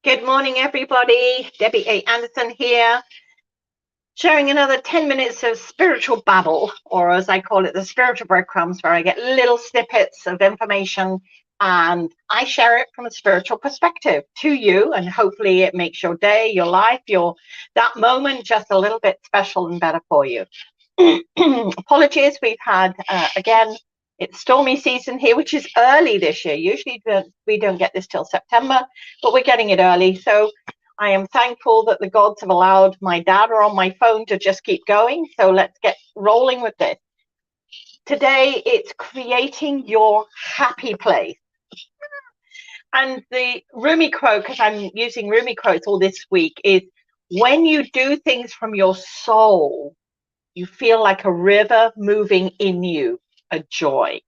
Good morning, everybody. Debbie A. Anderson here, sharing another 10 minutes of spiritual babble, or as I call it, the spiritual breadcrumbs, where I get little snippets of information and I share it from a spiritual perspective to you, and hopefully it makes your day, your life, that moment just a little bit special and better for you. Apologies, we've had, again, it's stormy season here, which is early this year. Usually we don't get this till September, but we're getting it early. So I am thankful that the gods have allowed my data on my phone to just keep going. So let's get rolling with this. Today, it's creating your happy place. And the Rumi quote, because I'm using Rumi quotes all this week, is when you do things from your soul, you feel like a river moving in you, a joy.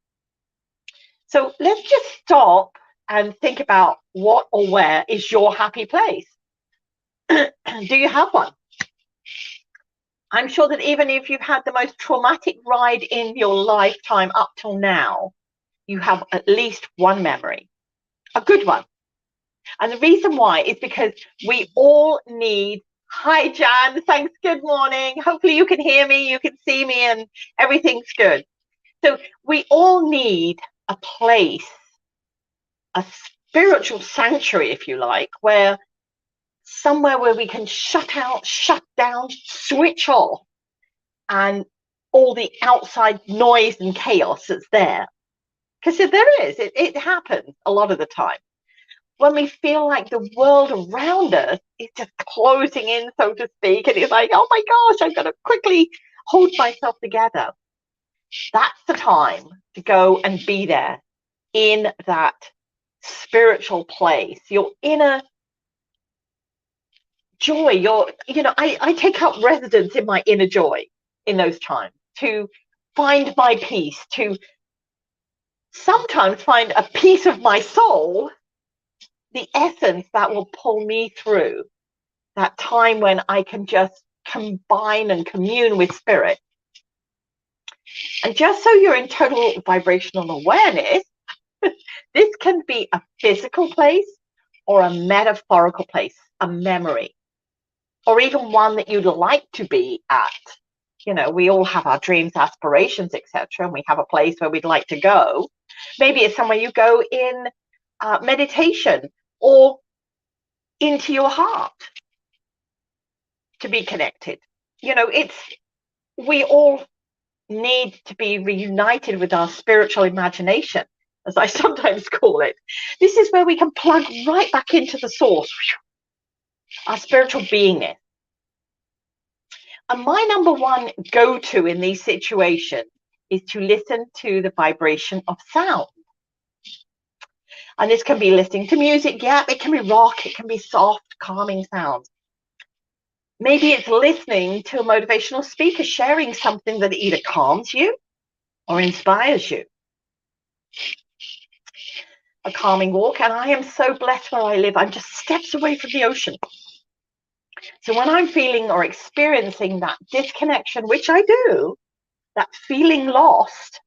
So let's just stop and think about what or where is your happy place. Do you have one? I'm sure that even if you've had the most traumatic ride in your lifetime up till now, you have at least one memory, a good one. And the reason why is because we all need, hi Jan, thanks, good morning. Hopefully you can hear me, you can see me, and everything's good. So we all need a place, a spiritual sanctuary, if you like, where somewhere where we can shut out, shut down, switch off, and all the outside noise and chaos that's there. Because there is, it happens a lot of the time. When we feel like the world around us is just closing in, so to speak, and it's like, oh my gosh, I've got to quickly hold myself together. That's the time to go and be there in that spiritual place, your inner joy, I take up residence in my inner joy in those times to find my peace, to sometimes find a piece of my soul, the essence that will pull me through that time when I can just combine and commune with spirit. And just so you're in total vibrational awareness, this can be a physical place or a metaphorical place, a memory, or even one that you'd like to be at. We all have our dreams, aspirations, etc., and we have a place where we'd like to go. Maybe it's somewhere you go in meditation or into your heart to be connected. We all need to be reunited with our spiritual imagination, as I sometimes call it. This is where we can plug right back into the source, our spiritual beingness. And my number one go-to in these situations is to listen to the vibration of sound. And this can be listening to music, yeah, it can be rock, it can be soft, calming sounds. Maybe it's listening to a motivational speaker sharing something that either calms you or inspires you. A calming walk, and I am so blessed where I live. I'm just steps away from the ocean. So when I'm feeling or experiencing that disconnection, which I do, that feeling lost,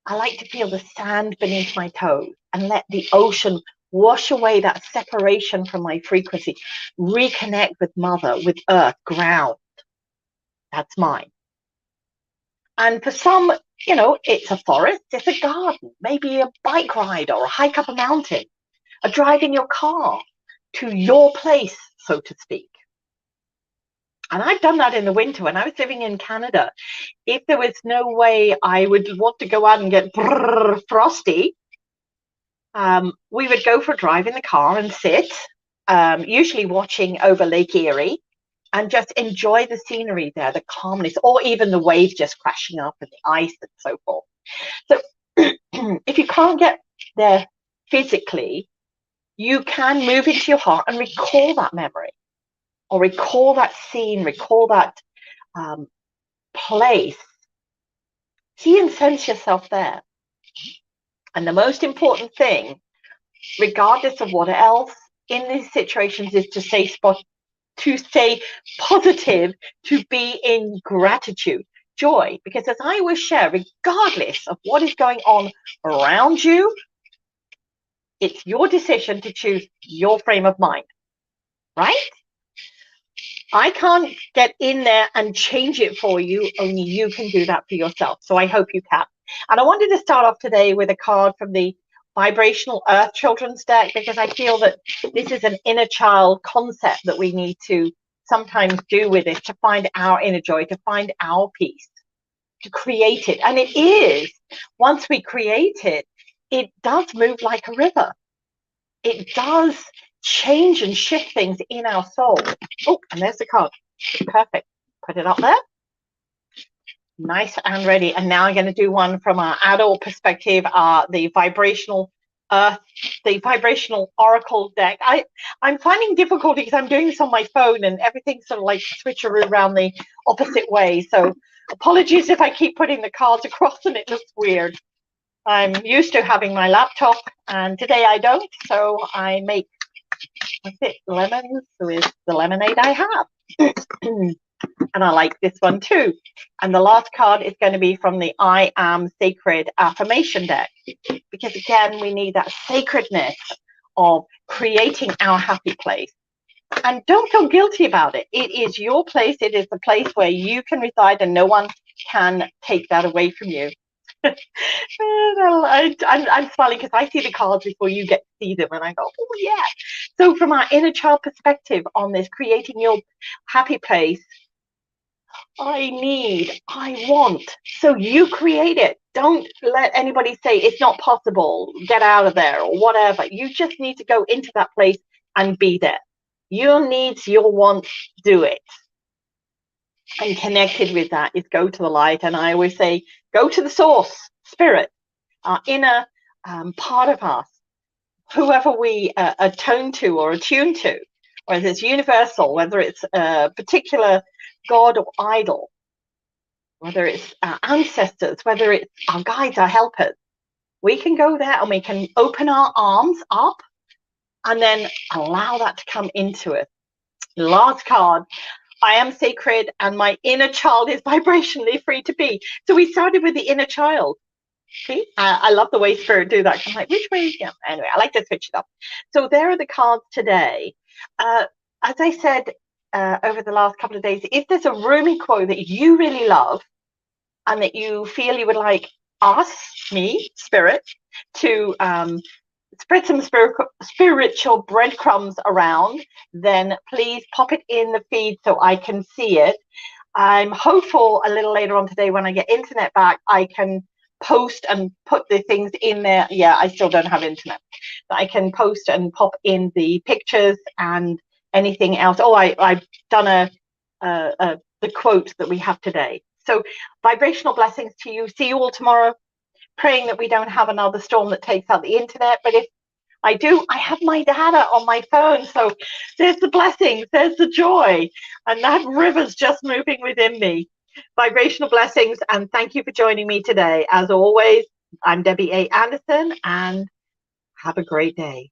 I like to feel the sand beneath my toes and let the ocean wash away that separation from my frequency, reconnect with mother, with earth, ground. That's mine. And for some, it's a forest, it's a garden, maybe a bike ride or a hike up a mountain, a drive in your car to your place, so to speak. And I've done that in the winter when I was living in Canada. If there was no way I would want to go out and get frosty, we would go for a drive in the car and sit, usually watching over Lake Erie, and just enjoy the scenery there, the calmness, or even the waves just crashing up and the ice and so forth. So if you can't get there physically, you can move into your heart and recall that memory, or recall that scene, recall that place. See and sense yourself there. And the most important thing, regardless of what else in these situations, is to stay positive, to be in gratitude, joy. Because as I always share, regardless of what is going on around you, It's your decision to choose your frame of mind, right? I can't get in there and change it for you. Only you can do that for yourself. So I hope you can. And I wanted to start off today with a card from the Vibrational Earth Children's deck, because I feel that this is an inner child concept that we need to sometimes do with it, to find our inner joy, to find our peace, to create it. And it is, once we create it, it does move like a river. It does change and shift things in our soul. Oh, and there's the card. Perfect. Put it up there. Nice and ready. And now I'm going to do one from our adult perspective, the vibrational oracle deck. I'm finding difficulty because I'm doing this on my phone and everything's sort of like switcheroo around the opposite way. So apologies if I keep putting the cards across and it looks weird. I'm used to having my laptop, and today I don't, so I make, what's it, lemons with the lemonade I have. And I like this one too. And the last card is going to be from the I Am Sacred affirmation deck, because again, we need that sacredness of creating our happy place. And don't feel guilty about it. It is your place. It is the place where you can reside, and no one can take that away from you. I'm smiling because I see the cards before you get to see them, and I go, oh yeah. So from our inner child perspective on this, creating your happy place, I want. So you create it. Don't let anybody say it's not possible, get out of there, or whatever. You just need to go into that place and be there. Your needs, your wants, do it. And connected with that is go to the light. And I always say, go to the source, spirit, our inner part of us, whoever we attune to or attune to, whether it's universal, whether it's a particular god or idol, whether it's our ancestors, whether it's our guides, our helpers. We can go there and we can open our arms up and then allow that to come into us. Last card. I am sacred and my inner child is vibrationally free to be. So we started with the inner child. See, I love the way spirit do that. I'm like, which way? Yeah. Anyway, I like to switch it up. So there are the cards today. As I said over the last couple of days, if there's a Rumi quote that you really love and that you feel you would like us, me, spirit, to spread some spiritual breadcrumbs around, then please pop it in the feed so I can see it. I'm hopeful a little later on today when I get internet back, I can post and put the things in there. Yeah, I still don't have internet, but I can post and pop in the pictures and anything else. Oh, I've done the quote that we have today. So vibrational blessings to you. See you all tomorrow. Praying that we don't have another storm that takes out the internet, but if I do, I have my data on my phone, so there's the blessings, there's the joy, and that river's just moving within me. Vibrational blessings, and thank you for joining me today. As always, I'm Debbie A. Anderson, and have a great day.